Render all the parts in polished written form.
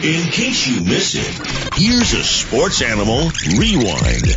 In case you miss it, here's a Sports Animal Rewind.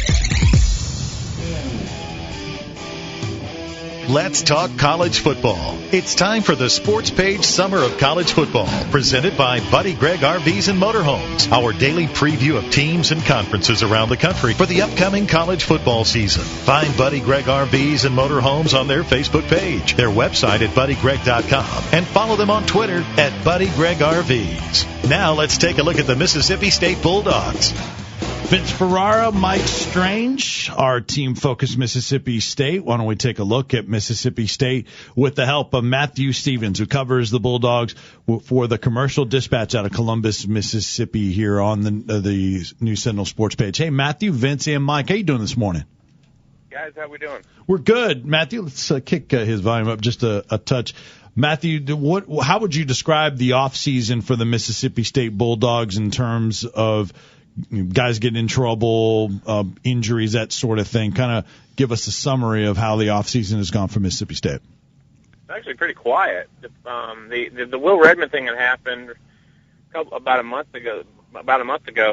Let's talk college football. It's time for the Sports Page Summer of College Football, presented by Buddy Gregg RVs and Motorhomes, our daily preview of teams and conferences around the country for the upcoming college football season. Find Buddy Gregg RVs and Motorhomes on their Facebook page, their website at buddygregg.com, and follow them on Twitter at Buddy Gregg RVs. Now let's take a look at the Mississippi State Bulldogs. Vince Ferrara, Mike Strange, our team-focused Mississippi State. Why don't we take a look at Mississippi State with the help of Matthew Stevens, who covers the Bulldogs for the Commercial Dispatch out of Columbus, Mississippi, here on the New Sentinel Sports Page. Hey, Matthew, Vince, and Mike, how you doing this morning? Guys, how we doing? We're good. Matthew, let's kick his volume up just a touch. Matthew, how would you describe the offseason for the Mississippi State Bulldogs in terms of guys getting in trouble, injuries, that sort of thing? Kind of give us a summary of how the offseason has gone for Mississippi State. It's actually pretty quiet. The Will Redmond thing that happened about a month ago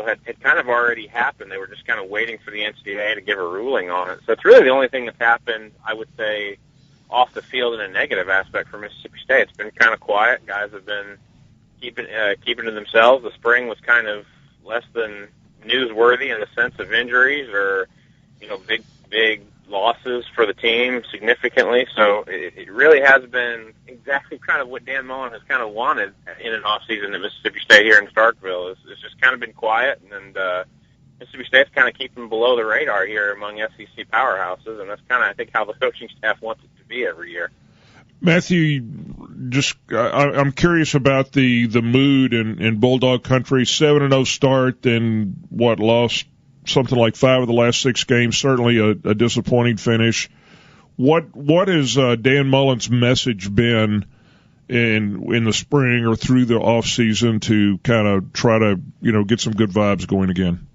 had kind of already happened. They were just kind of waiting for the NCAA to give a ruling on it. So it's really the only thing that's happened, I would say, off the field in a negative aspect for Mississippi State. It's been kind of quiet. Guys have been keeping to themselves. The spring was kind of less than newsworthy in the sense of injuries or, big losses for the team significantly. So it really has been exactly kind of what Dan Mullen has kind of wanted in an offseason at Mississippi State here in Starkville. It's just kind of been quiet, and Mississippi State's kind of keeping below the radar here among SEC powerhouses, and that's kind of, I think, how the coaching staff wants it to be every year. Matthew, I'm curious about the mood in Bulldog country. 7-0 start, and lost something like 5 of the last 6 games. Certainly a disappointing finish. What has Dan Mullen's message been in the spring or through the off season to kind of try to get some good vibes going again?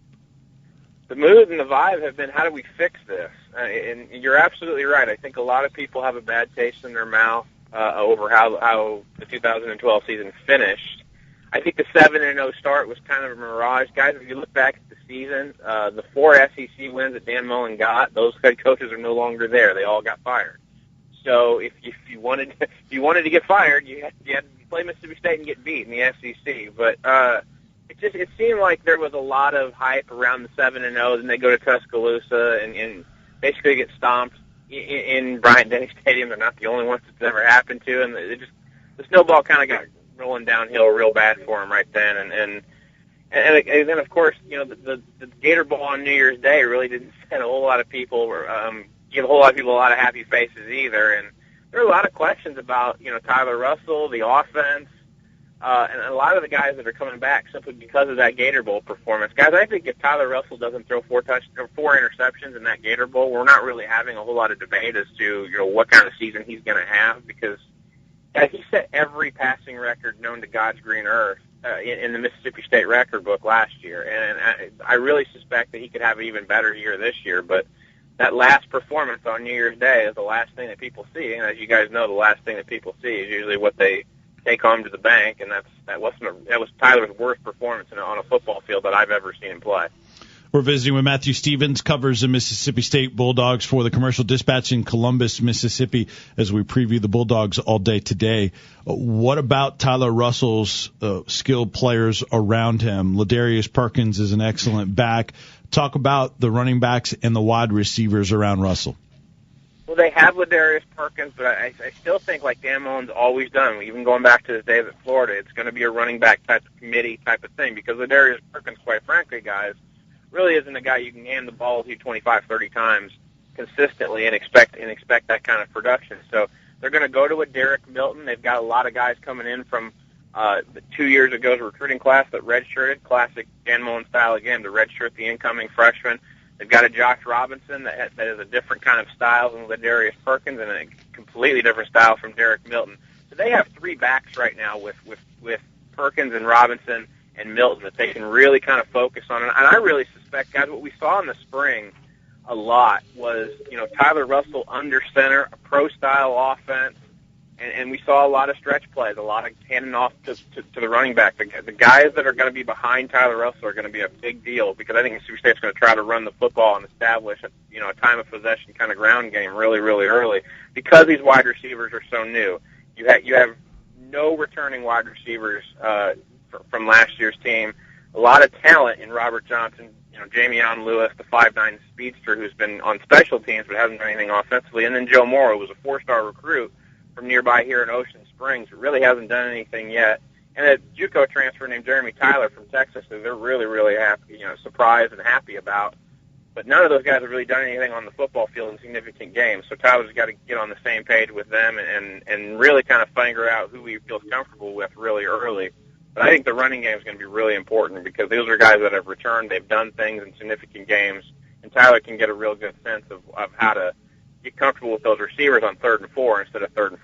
The mood and the vibe have been, how do we fix this? And you're absolutely right. I think a lot of people have a bad taste in their mouth over how the 2012 season finished. I think the 7-0 start was kind of a mirage. Guys, if you look back at the season, the 4 SEC wins that Dan Mullen got, those head coaches are no longer there. They all got fired. So if you wanted to get fired, you had to play Mississippi State and get beat in the SEC. But it seemed like there was a lot of hype around the 7-0, and they go to Tuscaloosa and basically get stomped in Bryant-Denny Stadium. They're not the only ones it's ever happened to, and the snowball kind of got rolling downhill real bad for them right then. And then, of course, the Gator Bowl on New Year's Day really didn't send a whole lot of people, give a whole lot of people a lot of happy faces either. And there are a lot of questions about, Tyler Russell, the offense, and a lot of the guys that are coming back simply because of that Gator Bowl performance. Guys, I think if Tyler Russell doesn't throw 4 interceptions in that Gator Bowl, we're not really having a whole lot of debate as to what kind of season he's going to have, because he set every passing record known to God's green earth in the Mississippi State record book last year, and I really suspect that he could have an even better year this year. But that last performance on New Year's Day is the last thing that people see, and as you guys know, the last thing that people see is usually what they take home to the bank, and that was Tyler's worst performance on a football field that I've ever seen him play. We're visiting with Matthew Stevens, covers the Mississippi State Bulldogs for the Commercial Dispatch in Columbus, Mississippi, as we preview the Bulldogs all day today. What about Tyler Russell's skilled players around him? Ladarius Perkins is an excellent back. Talk about the running backs and the wide receivers around Russell. Well, they have Ladarius Perkins, but I still think, like Dan Mullen's always done, even going back to his days at Florida, it's going to be a running back type of committee type of thing, because Ladarius Perkins, quite frankly, guys, really isn't a guy you can hand the ball to 25, 30 times consistently and expect that kind of production. So they're going to go to a Derek Milton. They've got a lot of guys coming in from the 2 years ago's recruiting class that redshirted, classic Dan Mullen style again, to redshirt the incoming freshman. They've got a Josh Robinson that is a different kind of style than Ladarius Perkins, and a completely different style from Derek Milton. So they have 3 backs right now with Perkins and Robinson and Milton that they can really kind of focus on. And I really suspect, guys, what we saw in the spring a lot was, Tyler Russell under center, a pro-style offense, And we saw a lot of stretch plays, a lot of handing off to the running back. The guys that are going to be behind Tyler Russell are going to be a big deal because I think Mississippi State's going to try to run the football and establish a time of possession kind of ground game really, really early because these wide receivers are so new. You have no returning wide receivers from last year's team. A lot of talent in Robert Johnson, Jamion Lewis, the 5'9" speedster who's been on special teams but hasn't done anything offensively, and then Joe Moore, who was a 4-star recruit from nearby here in Ocean Springs, who really hasn't done anything yet. And a JUCO transfer named Jeremy Tyler from Texas, who they're really, really happy, surprised and happy about. But none of those guys have really done anything on the football field in significant games. So Tyler's got to get on the same page with them and really kind of figure out who he feels comfortable with really early. But I think the running game is going to be really important because those are guys that have returned. They've done things in significant games, and Tyler can get a real good sense of how to get comfortable with those receivers on 3rd and 4 instead of 3rd and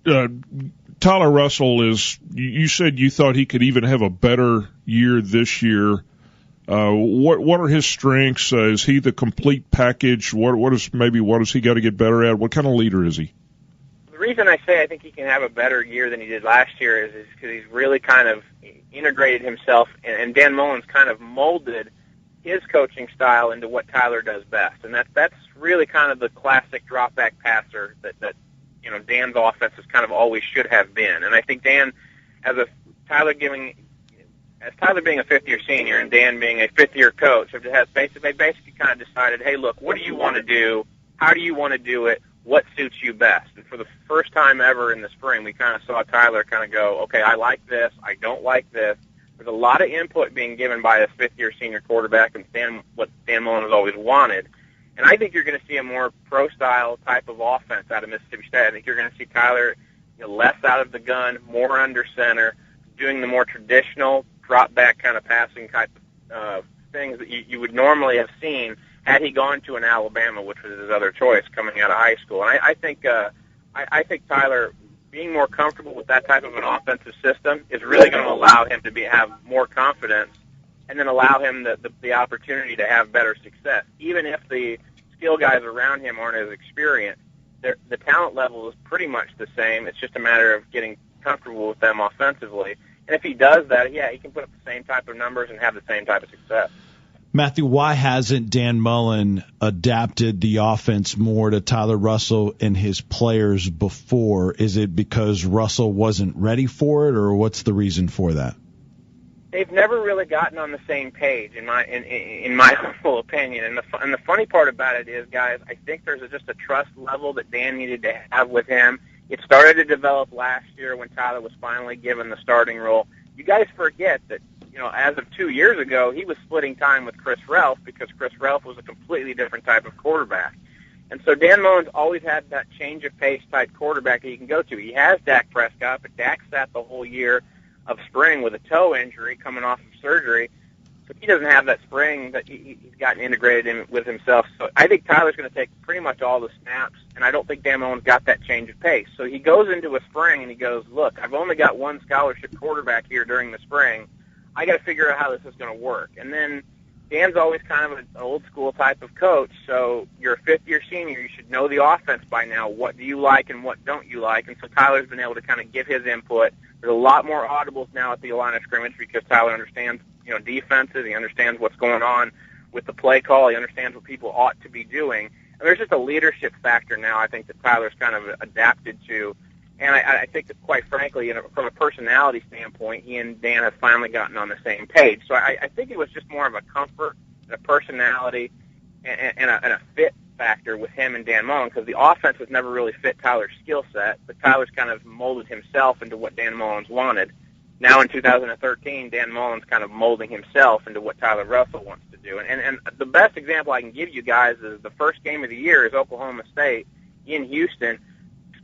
14. Tyler Russell you said you thought he could even have a better year this year. What are his strengths? Is he the complete package? What does he got to get better at? What kind of leader is he? The reason I say I think he can have a better year than he did last year is because he's really kind of integrated himself, and Dan Mullen's kind of molded his coaching style into what Tyler does best, and that's really kind of the classic drop back passer that Dan's offense is kind of always should have been. And I think Dan, Tyler being a fifth-year senior and Dan being a fifth-year coach, they basically kind of decided, hey, look, what do you want to do? How do you want to do it? What suits you best? And for the first time ever in the spring, we kind of saw Tyler kind of go, okay, I like this, I don't like this. There's a lot of input being given by a fifth-year senior quarterback and what Dan Mullen has always wanted. And I think you're going to see a more pro-style type of offense out of Mississippi State. I think you're going to see Tyler less out of the gun, more under center, doing the more traditional drop-back kind of passing type of things that you would normally have seen had he gone to an Alabama, which was his other choice coming out of high school. And I think Tyler being more comfortable with that type of an offensive system is really going to allow him to have more confidence and then allow him the opportunity to have better success. Even if the skill guys around him aren't as experienced, the talent level is pretty much the same. It's just a matter of getting comfortable with them offensively. And if he does that, yeah, he can put up the same type of numbers and have the same type of success. Matthew, why hasn't Dan Mullen adapted the offense more to Tyler Russell and his players before? Is it because Russell wasn't ready for it, or what's the reason for that? They've never really gotten on the same page, in my humble opinion. And the funny part about it is, guys, I think there's just a trust level that Dan needed to have with him. It started to develop last year when Tyler was finally given the starting role. You guys forget that, as of 2 years ago, he was splitting time with Chris Relf because Chris Relf was a completely different type of quarterback. And so Dan Mullen's always had that change of pace type quarterback that he can go to. He has Dak Prescott, but Dak sat the whole year of spring with a toe injury coming off of surgery. So he doesn't have that spring that he's gotten integrated in with himself. So I think Tyler's going to take pretty much all the snaps, and I don't think Dan Mullen's got that change of pace. So he goes into a spring and he goes, look, I've only got one scholarship quarterback here during the spring. I got to figure out how this is going to work. And then Dan's always kind of an old school type of coach. So you're a fifth-year senior. You should know the offense by now. What do you like and what don't you like? And so Tyler's been able to kind of give his input. There's a lot more audibles now at the line of scrimmage because Tyler understands, defenses. He understands what's going on with the play call. He understands what people ought to be doing. And there's just a leadership factor now I think that Tyler's kind of adapted to. And I think that, quite frankly, from a personality standpoint, he and Dan have finally gotten on the same page. So I think it was just more of a comfort and a personality and a fit factor with him and Dan Mullen because the offense has never really fit Tyler's skill set, but Tyler's kind of molded himself into what Dan Mullen's wanted. Now in 2013, Dan Mullen's kind of molding himself into what Tyler Russell wants to do. And the best example I can give you guys is the first game of the year is Oklahoma State in Houston.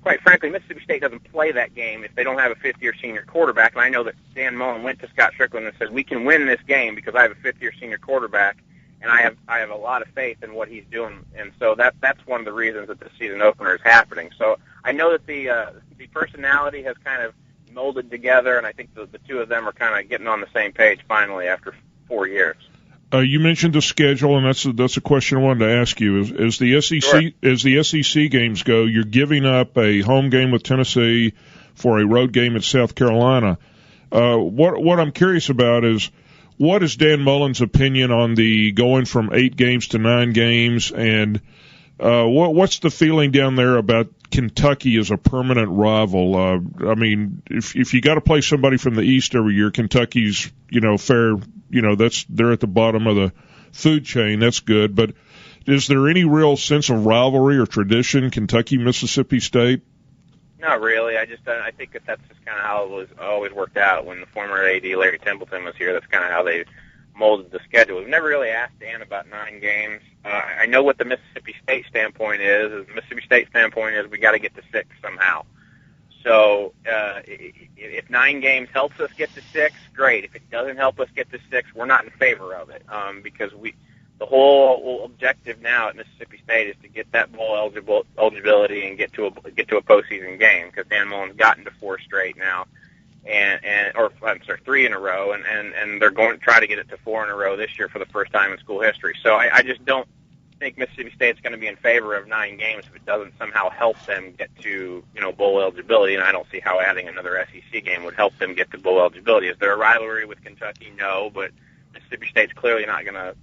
Quite frankly, Mississippi State doesn't play that game if they don't have a fifth-year senior quarterback. And I know that Dan Mullen went to Scott Strickland and said, we can win this game because I have a fifth-year senior quarterback, and I have a lot of faith in what he's doing. And so that's one of the reasons that the season opener is happening. So I know that the personality has kind of molded together, and I think the two of them are kind of getting on the same page finally after 4 years. You mentioned the schedule, and that's a question I wanted to ask you. As the SEC Sure. as the SEC games go, you're giving up a home game with Tennessee for a road game at South Carolina. What I'm curious about is, what is Dan Mullen's opinion on the going from 8 games to 9 games, and what's the feeling down there about Kentucky as a permanent rival? I mean, if you got to play somebody from the East every year, Kentucky's they're at the bottom of the food chain. That's good, but is there any real sense of rivalry or tradition, Kentucky, Mississippi State? Not really. I think that's just kind of how it was always worked out. When the former AD Larry Templeton was here, that's kind of how they molded the schedule. We've never really asked Dan about 9 games. I know what the Mississippi State standpoint is. The Mississippi State standpoint is we got to get to 6 somehow. So if 9 games helps us get to 6, great. If it doesn't help us get to 6, we're not in favor of it, because the whole objective now at Mississippi State is to get that bowl eligibility and get to a postseason game, because Dan Mullen's gotten to 4 straight now, or 3 in a row, and they're going to try to get it to 4 in a row this year for the first time in school history. So I just don't think Mississippi State's going to be in favor of 9 games if it doesn't somehow help them get to bowl eligibility, and I don't see how adding another SEC game would help them get to bowl eligibility. Is there a rivalry with Kentucky? No, but Mississippi State's clearly not going to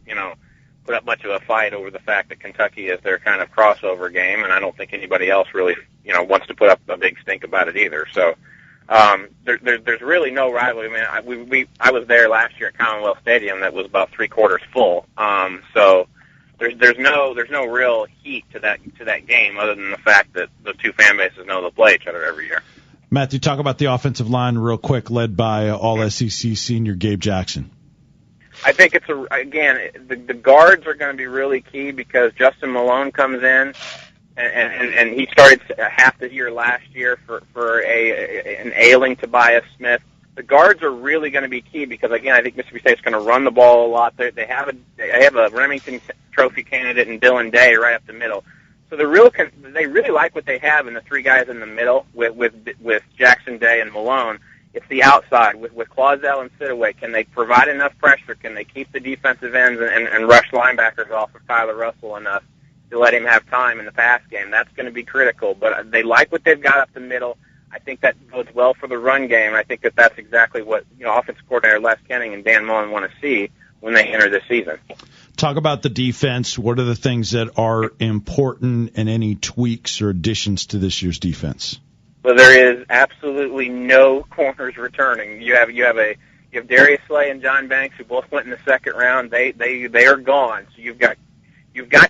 put up much of a fight over the fact that Kentucky is their kind of crossover game, and I don't think anybody else really, wants to put up a big stink about it either. So there's really no rivalry. I mean, I was there last year at Commonwealth Stadium that was about 3/4 full. So there's no real heat to that game other than the fact that the two fan bases know they'll play each other every year. Matthew, talk about the offensive line real quick, led by All-SEC senior Gabe Jackson. I think the guards are going to be really key, because Justin Malone comes in, and he started half the year last year for an ailing Tobias Smith. The guards are really going to be key, because again, I think Mississippi State's going to run the ball a lot. They have a Remington Trophy candidate in Dylan Day right up the middle. So they really like what they have in the 3 guys in the middle with Jackson, Day, and Malone. It's the outside with Clausell and Sidaway. Can they provide enough pressure? Can they keep the defensive ends and rush linebackers off of Tyler Russell enough to let him have time in the pass game? That's going to be critical. But they like what they've got up the middle. I think that bodes well for the run game. I think that's exactly what offensive coordinator Les Kenning and Dan Mullen want to see when they enter this season. Talk about the defense. What are the things that are important, and any tweaks or additions to this year's defense? Well, there is absolutely no corners returning. You have Darius Slay and John Banks, who both went in the second round. They are gone. So you've got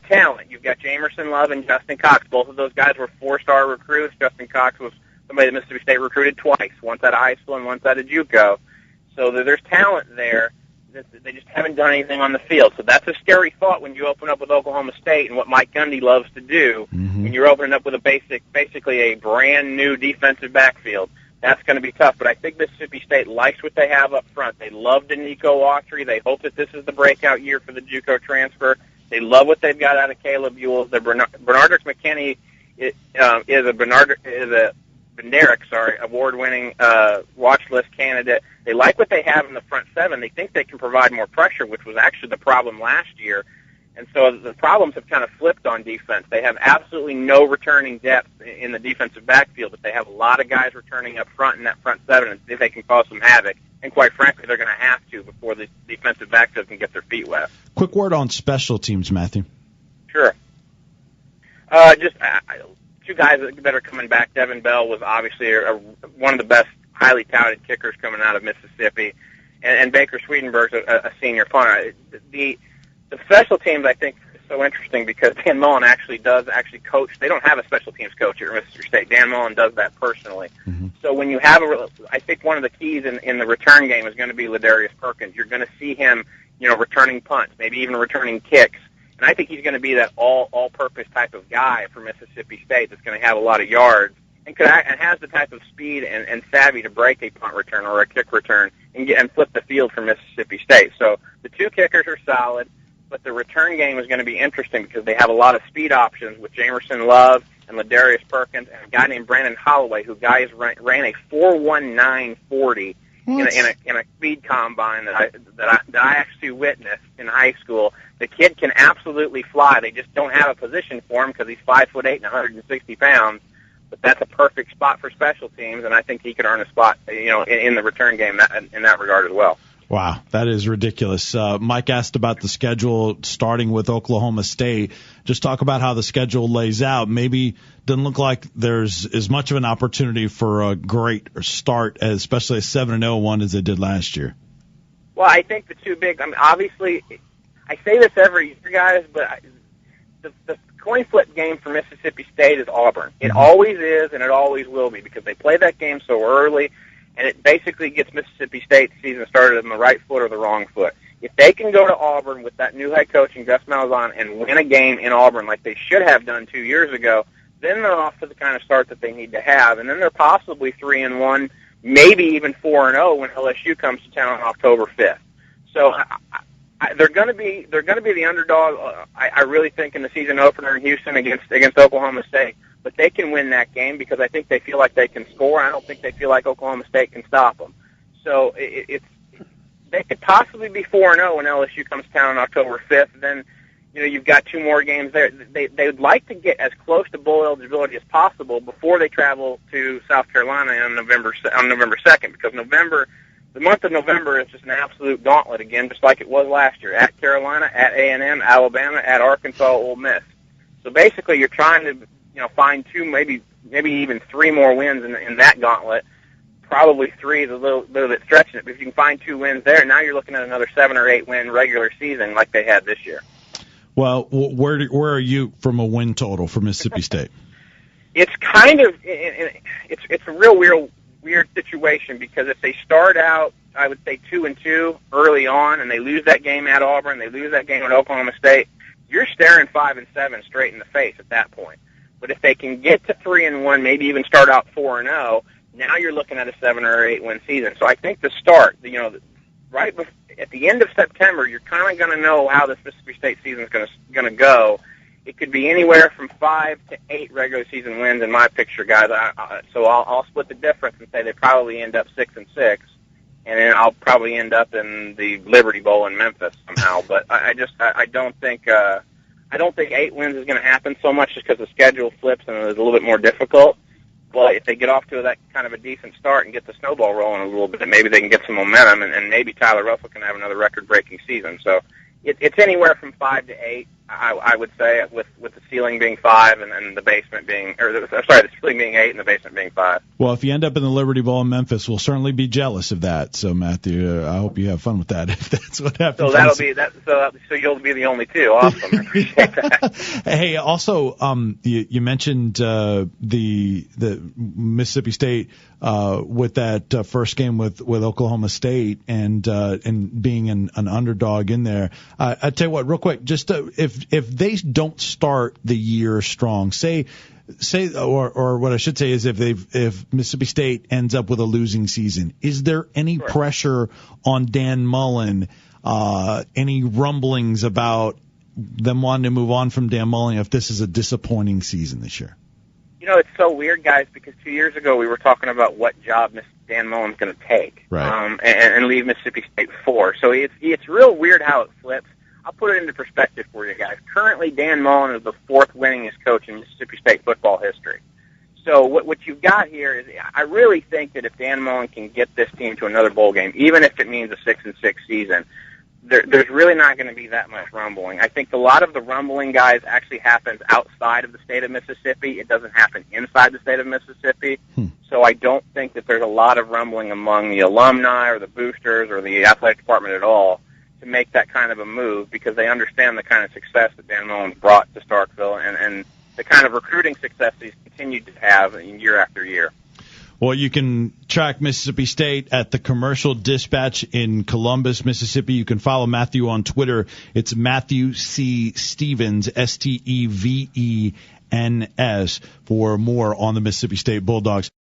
talent. You've got Jamerson Love and Justin Cox. Both of those guys were 4-star recruits. Justin Cox was somebody that Mississippi State recruited twice, once out of high school and once out of JUCO. So there's talent there. They just haven't done anything on the field. So that's a scary thought when you open up with Oklahoma State and what Mike Gundy loves to do. Mm-hmm. When you're opening up with basically a brand new defensive backfield. That's going to be tough. But I think Mississippi State likes what they have up front. They love Danico Autry. They hope that this is the breakout year for the JUCO transfer. They love what they've got out of Caleb Ewell. Bernardus McKinney is a Benderek, award-winning watch list candidate. They like what they have in the front 7. They think they can provide more pressure, which was actually the problem last year. And so the problems have kind of flipped on defense. They have absolutely no returning depth in the defensive backfield, but they have a lot of guys returning up front in that front 7, and if they can cause some havoc. And quite frankly, they're going to have to before the defensive backfield can get their feet wet. Quick word on special teams, Matthew. Sure. Two guys that are coming back. Devin Bell was obviously one of the best highly touted kickers coming out of Mississippi, and Baker Swedenberg's a senior punter. The special teams, I think, is so interesting because Dan Mullen actually coach. They don't have a special teams coach at Mississippi State. Dan Mullen does that personally. Mm-hmm. So when you have I think one of the keys in the return game is going to be Ladarius Perkins. You're going to see him, returning punts, maybe even returning kicks. And I think he's going to be that all-purpose type of guy for Mississippi State that's going to have a lot of yards and has the type of speed and savvy to break a punt return or a kick return and flip the field for Mississippi State. So the 2 kickers are solid, but the return game is going to be interesting because they have a lot of speed options with Jamerson Love and Ladarius Perkins and a guy named Brandon Holloway, who ran a 4.19 40 in a speed combine that I actually witnessed in high school. The kid can absolutely fly. They just don't have a position for him because he's 5'8" and 160 pounds. But that's a perfect spot for special teams, and I think he could earn a spot, in the return game in that regard as well. Wow, that is ridiculous. Mike asked about the schedule starting with Oklahoma State. Just talk about how the schedule lays out. Maybe doesn't look like there's as much of an opportunity for a great start, especially a 7-0 one as they did last year. Well, I think the two big, obviously, I say this every year, guys, but the coin flip game for Mississippi State is Auburn. It always is, and it always will be, because they play that game so early, and it basically gets Mississippi State's season started on the right foot or the wrong foot. If they can go to Auburn with that new head coach and Gus Malzahn and win a game in Auburn like they should have done 2 years ago, then they're off to the kind of start that they need to have, and then they're possibly 3-1, maybe even 4-0 when LSU comes to town on October 5th. So they're going to be the underdog. I really think in the season opener in Houston against Oklahoma State, but they can win that game because I think they feel like they can score. I don't think they feel like Oklahoma State can stop them. So they could possibly be 4-0 when LSU comes to town on October 5th. Then you've got 2 more games there. They would like to get as close to bowl eligibility as possible before they travel to South Carolina on November 2nd, because the month of November is just an absolute gauntlet again, just like it was last year. At Carolina, at A&M, Alabama, at Arkansas, Ole Miss. So basically, you're trying to find 2, maybe even 3 more wins in that gauntlet. Probably 3 is a little bit stretching it, but if you can find 2 wins there, now you're looking at another 7 or 8 win regular season like they had this year. Well, where are you from a win total for Mississippi State? It's kind of it's a real weird situation, because if they start out, I would say 2-2 early on, and they lose that game at Auburn, they lose that game at Oklahoma State, you're staring 5-7 straight in the face at that point. But if they can get to 3-1, maybe even start out 4-0, now you're looking at a 7 or 8 win season. So I think the start, right at the end of September, you're kind of going to know how this Mississippi State season is going to go. It could be anywhere from 5 to 8 regular season wins in my picture, guys. So I'll split the difference and say they probably end up 6-6, and then I'll probably end up in the Liberty Bowl in Memphis somehow. But I don't think 8 wins is going to happen so much just because the schedule flips and it's a little bit more difficult. But if they get off to that kind of a decent start and get the snowball rolling a little bit, maybe they can get some momentum, and maybe Tyler Russell can have another record-breaking season. So it's anywhere from 5 to 8, I would say, with the ceiling being 5 and the basement being, the ceiling being 8 and the basement being 5. Well, if you end up in the Liberty Bowl in Memphis, we'll certainly be jealous of that. So, Matthew, I hope you have fun with that if that's what happens. So that'll be that. So you'll be the only 2. Awesome. I appreciate that. Hey, also, you mentioned the Mississippi State with that first game with Oklahoma State and being an underdog in there. I tell you what, real quick, just if they don't start the year strong, say, or what I should say is if Mississippi State ends up with a losing season, is there any pressure on Dan Mullen? Any rumblings about them wanting to move on from Dan Mullen if this is a disappointing season this year? It's so weird, guys, because 2 years ago we were talking about what job Dan Mullen's going to take, right, and leave Mississippi State for. So it's real weird how it flips. I'll put it into perspective for you guys. Currently, Dan Mullen is the 4th winningest coach in Mississippi State football history. So what you've got here is, I really think that if Dan Mullen can get this team to another bowl game, even if it means a 6-6 season, there's really not going to be that much rumbling. I think a lot of the rumbling, guys, actually happens outside of the state of Mississippi. It doesn't happen inside the state of Mississippi. So I don't think that there's a lot of rumbling among the alumni or the boosters or the athletic department at all to make that kind of a move, because they understand the kind of success that Dan Mullen's brought to Starkville and the kind of recruiting success he's continued to have year after year. Well, you can track Mississippi State at the Commercial Dispatch in Columbus, Mississippi. You can follow Matthew on Twitter. It's Matthew C. Stevens, Stevens, for more on the Mississippi State Bulldogs.